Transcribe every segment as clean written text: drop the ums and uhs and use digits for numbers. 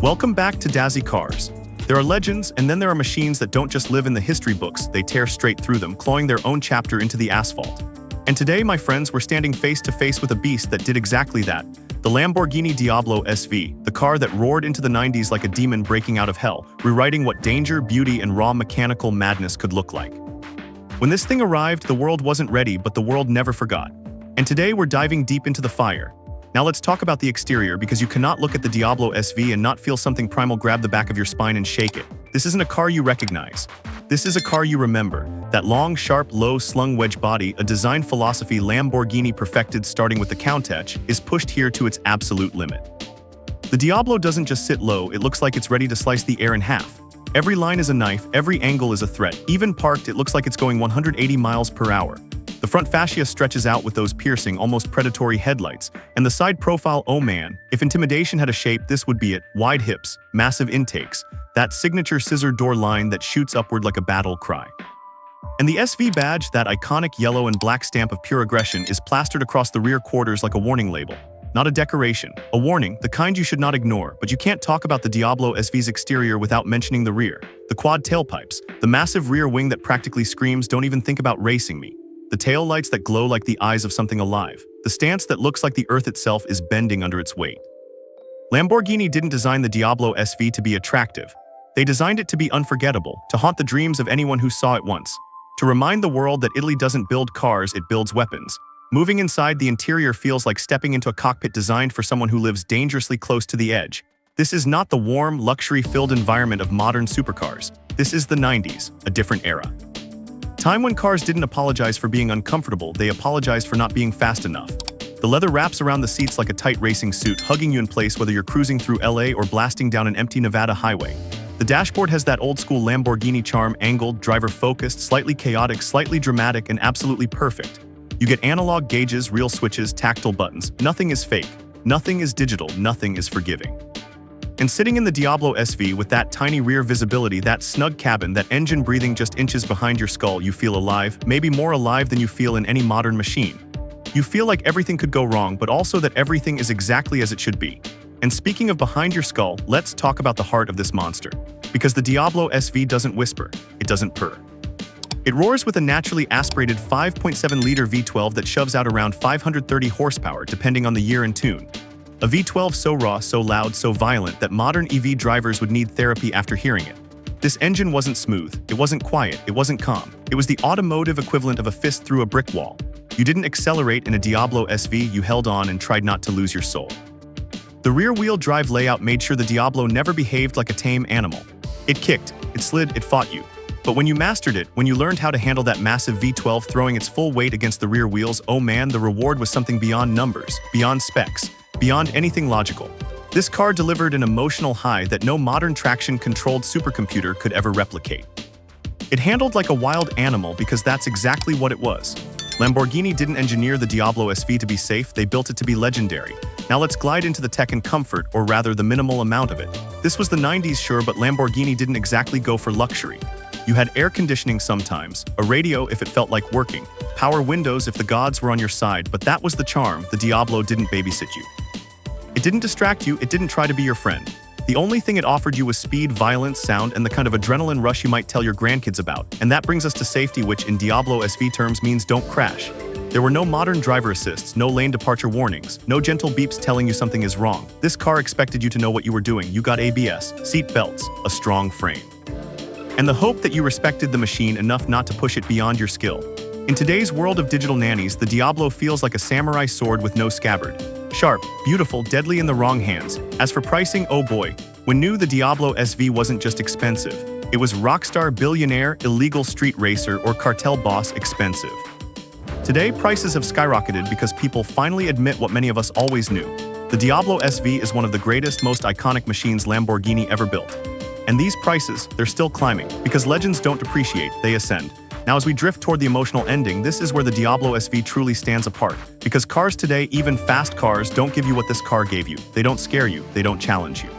Welcome back to Dazzy Cars. There are legends, and then there are machines that don't just live in the history books, they tear straight through them, clawing their own chapter into the asphalt. And today, my friends, we're standing face to face with a beast that did exactly that. The Lamborghini Diablo SV, the car that roared into the 90s like a demon breaking out of hell, rewriting what danger, beauty, and raw mechanical madness could look like. When this thing arrived, the world wasn't ready, but the world never forgot. And today, we're diving deep into the fire. Now let's talk about the exterior, because you cannot look at the Diablo SV and not feel something primal grab the back of your spine and shake it. This isn't a car you recognize. This is a car you remember. That long, sharp, low-slung wedge body, a design philosophy Lamborghini perfected starting with the Countach, is pushed here to its absolute limit. The Diablo doesn't just sit low, it looks like it's ready to slice the air in half. Every line is a knife, every angle is a threat. Even parked, it looks like it's going 180 miles per hour. The front fascia stretches out with those piercing, almost predatory headlights, and the side profile, oh man, if intimidation had a shape, this would be it. Wide hips, massive intakes, that signature scissor door line that shoots upward like a battle cry. And the SV badge, that iconic yellow and black stamp of pure aggression, is plastered across the rear quarters like a warning label. Not a decoration, a warning, the kind you should not ignore. But you can't talk about the Diablo SV's exterior without mentioning the rear. The quad tailpipes, the massive rear wing that practically screams, "Don't even think about racing me." The tail lights that glow like the eyes of something alive. The stance that looks like the earth itself is bending under its weight. Lamborghini didn't design the Diablo SV to be attractive. They designed it to be unforgettable, to haunt the dreams of anyone who saw it once. To remind the world that Italy doesn't build cars, it builds weapons. Moving inside, the interior feels like stepping into a cockpit designed for someone who lives dangerously close to the edge. This is not the warm, luxury-filled environment of modern supercars. This is the 90s, a different era. Time when cars didn't apologize for being uncomfortable, they apologized for not being fast enough. The leather wraps around the seats like a tight racing suit, hugging you in place whether you're cruising through LA or blasting down an empty Nevada highway. The dashboard has that old-school Lamborghini charm, angled, driver-focused, slightly chaotic, slightly dramatic, and absolutely perfect. You get analog gauges, real switches, tactile buttons. Nothing is fake. Nothing is digital. Nothing is forgiving. And sitting in the Diablo SV with that tiny rear visibility, that snug cabin, that engine breathing just inches behind your skull, you feel alive, maybe more alive than you feel in any modern machine. You feel like everything could go wrong, but also that everything is exactly as it should be. And speaking of behind your skull, let's talk about the heart of this monster. Because the Diablo SV doesn't whisper, it doesn't purr. It roars with a naturally aspirated 5.7-liter V12 that shoves out around 530 horsepower depending on the year and tune. A V12 so raw, so loud, so violent that modern EV drivers would need therapy after hearing it. This engine wasn't smooth, it wasn't quiet, it wasn't calm. It was the automotive equivalent of a fist through a brick wall. You didn't accelerate in a Diablo SV, you held on and tried not to lose your soul. The rear-wheel drive layout made sure the Diablo never behaved like a tame animal. It kicked, it slid, it fought you. But when you mastered it, when you learned how to handle that massive V12 throwing its full weight against the rear wheels, oh man, the reward was something beyond numbers, beyond specs, beyond anything logical. This car delivered an emotional high that no modern traction-controlled supercomputer could ever replicate. It handled like a wild animal because that's exactly what it was. Lamborghini didn't engineer the Diablo SV to be safe, they built it to be legendary. Now let's glide into the tech and comfort, or rather the minimal amount of it. This was the 90s, sure, but Lamborghini didn't exactly go for luxury. You had air conditioning sometimes, a radio if it felt like working, power windows if the gods were on your side, but that was the charm. The Diablo didn't babysit you. It didn't distract you, it didn't try to be your friend. The only thing it offered you was speed, violence, sound, and the kind of adrenaline rush you might tell your grandkids about. And that brings us to safety, which in Diablo SV terms means don't crash. There were no modern driver assists, no lane departure warnings, no gentle beeps telling you something is wrong. This car expected you to know what you were doing. You got ABS, seat belts, a strong frame, and the hope that you respected the machine enough not to push it beyond your skill. In today's world of digital nannies, the Diablo feels like a samurai sword with no scabbard. Sharp, beautiful, deadly in the wrong hands. As for pricing, oh boy, when new, the Diablo SV wasn't just expensive. It was rockstar, billionaire, illegal street racer, or cartel boss expensive. Today, prices have skyrocketed because people finally admit what many of us always knew. The Diablo SV is one of the greatest, most iconic machines Lamborghini ever built. And these prices, they're still climbing, because legends don't depreciate, they ascend. Now as we drift toward the emotional ending, this is where the Diablo SV truly stands apart. Because cars today, even fast cars, don't give you what this car gave you. They don't scare you, they don't challenge you.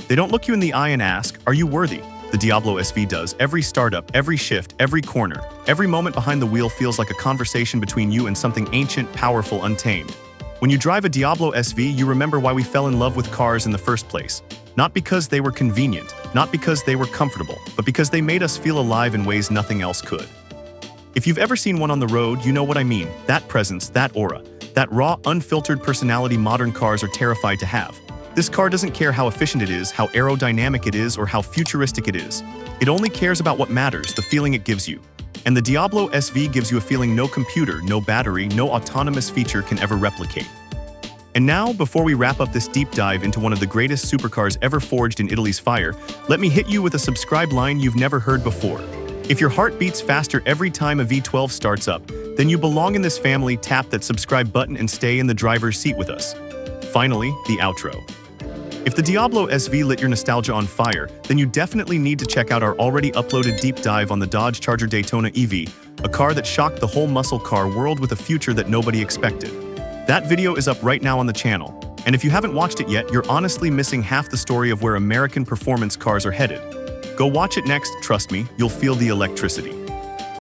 They don't look you in the eye and ask, are you worthy? The Diablo SV does. Every startup, every shift, every corner, every moment behind the wheel feels like a conversation between you and something ancient, powerful, untamed. When you drive a Diablo SV, you remember why we fell in love with cars in the first place. Not because they were convenient, not because they were comfortable, but because they made us feel alive in ways nothing else could. If you've ever seen one on the road, you know what I mean. That presence, that aura, that raw, unfiltered personality modern cars are terrified to have. This car doesn't care how efficient it is, how aerodynamic it is, or how futuristic it is. It only cares about what matters, the feeling it gives you. And the Diablo SV gives you a feeling no computer, no battery, no autonomous feature can ever replicate. And now, before we wrap up this deep dive into one of the greatest supercars ever forged in Italy's fire, let me hit you with a subscribe line you've never heard before. If your heart beats faster every time a V12 starts up, then you belong in this family. Tap that subscribe button and stay in the driver's seat with us. Finally, the outro. If the Diablo SV lit your nostalgia on fire, then you definitely need to check out our already uploaded deep dive on the Dodge Charger Daytona EV, a car that shocked the whole muscle car world with a future that nobody expected. That video is up right now on the channel, and if you haven't watched it yet, you're honestly missing half the story of where American performance cars are headed. Go watch it next, trust me, you'll feel the electricity.